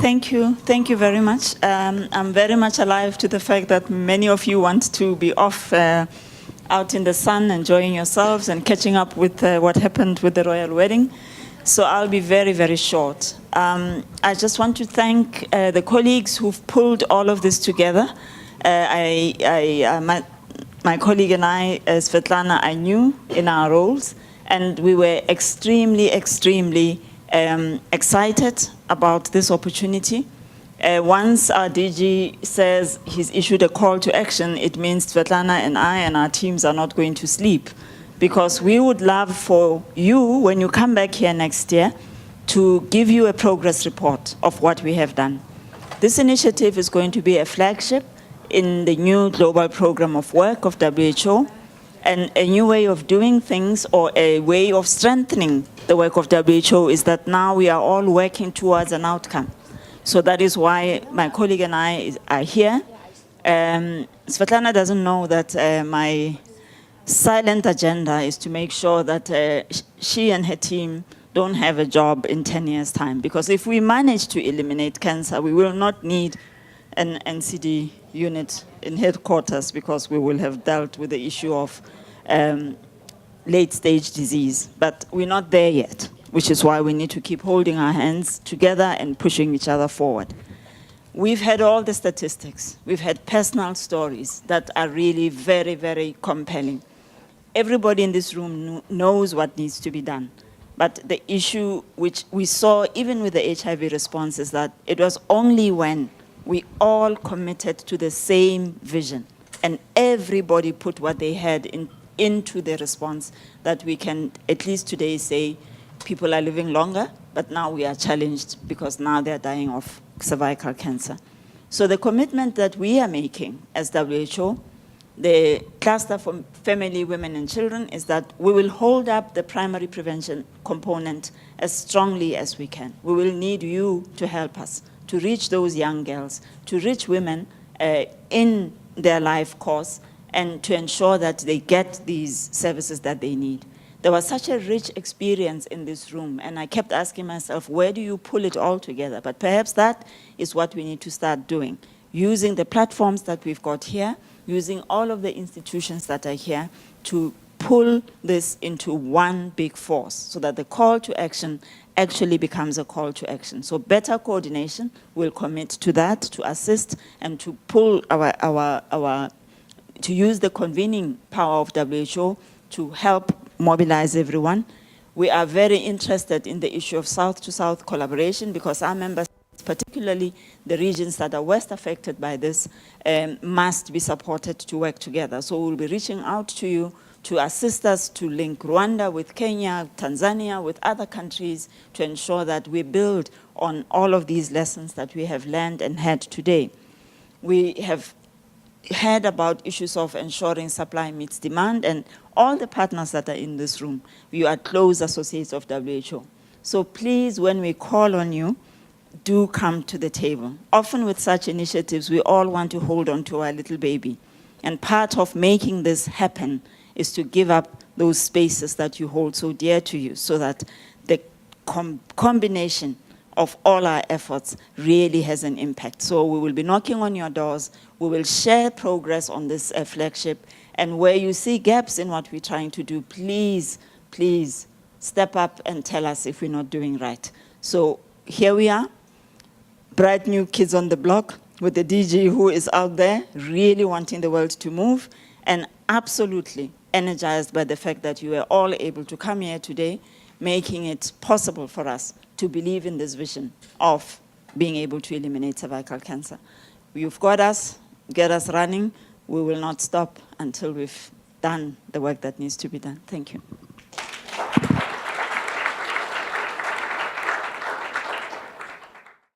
Thank you. Thank you very much. I'm very much alive to the fact that many of you want to be off out in the sun, enjoying yourselves and catching up with what happened with the royal wedding. So I'll be very, very short. I just want to thank the colleagues who've pulled all of this together. My colleague and I, Svetlana, I knew in our roles, and we were extremely, extremely excited about this opportunity. Once our DG says he's issued a call to action, it means Svetlana and I and our teams are not going to sleep, because we would love for you, when you come back here next year, to give you a progress report of what we have done. This initiative is going to be a flagship in the new global program of work of WHO, and a new way of doing things, or a way of strengthening the work of WHO, is that now we are all working towards an outcome. So that is why my colleague and I are here. Svetlana doesn't know that my silent agenda is to make sure that she and her team don't have a job in 10 years' time. Because if we manage to eliminate cancer, we will not need an NCD unit in headquarters, because we will have dealt with the issue of late-stage disease. But we're not there yet, which is why we need to keep holding our hands together and pushing each other forward. We've had all the statistics. We've had personal stories that are really very, very compelling. Everybody in this room knows what needs to be done. But the issue which we saw even with the HIV response is that it was only when we all committed to the same vision and everybody put what they had into the response that we can at least today say people are living longer, but now we are challenged because now they're dying of cervical cancer. So the commitment that we are making as WHO, the cluster for family, women and children, is that we will hold up the primary prevention component as strongly as we can. We will need you to help us to reach those young girls, to reach women in their life course, and to ensure that they get these services that they need. There was such a rich experience in this room, and I kept asking myself, where do you pull it all together? But perhaps that is what we need to start doing, using the platforms that we've got here, using all of the institutions that are here to pull this into one big force, so that the call to action actually becomes a call to action. So better coordination, will commit to that, to assist and to pull to use the convening power of WHO to help mobilize everyone. We are very interested in the issue of South-to-South collaboration, because our members, particularly the regions that are worst affected by this, must be supported to work together. So we'll be reaching out to you to assist us to link Rwanda with Kenya, Tanzania, with other countries, to ensure that we build on all of these lessons that we have learned and had today. We have heard about issues of ensuring supply meets demand, and all the partners that are in this room, you are close associates of WHO. So please, when we call on you, do come to the table. Often with such initiatives, we all want to hold on to our little baby. And part of making this happen is to give up those spaces that you hold so dear to you, so that the combination of all our efforts really has an impact. So we will be knocking on your doors. We will share progress on this flagship. And where you see gaps in what we're trying to do, please, please step up and tell us if we're not doing right. So here we are, bright new kids on the block, with the DG who is out there really wanting the world to move, and absolutely energized by the fact that you were all able to come here today, making it possible for us to believe in this vision of being able to eliminate cervical cancer. You've got us, get us running. We will not stop until we've done the work that needs to be done. Thank you.